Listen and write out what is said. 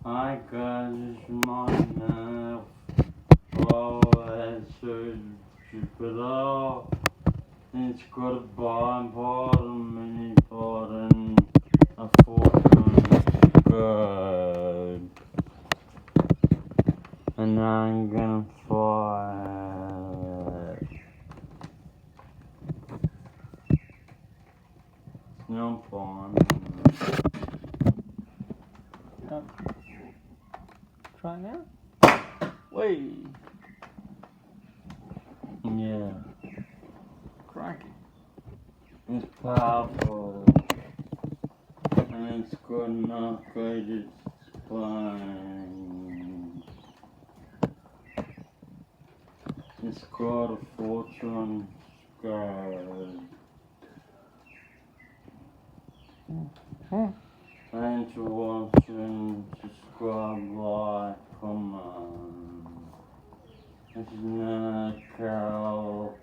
Hi guys, it's my NerfCal Sniper. It's got a bipod, a mini pod, and a fortune bird. And I'm gonna fire it. It's no fun. Try now? Wait. Yeah. Crikey. It's powerful. And it's got an upgraded spine. It's got a fortune scarred. Thanks for watching. Subscribe, like, comment. This is NerfCal.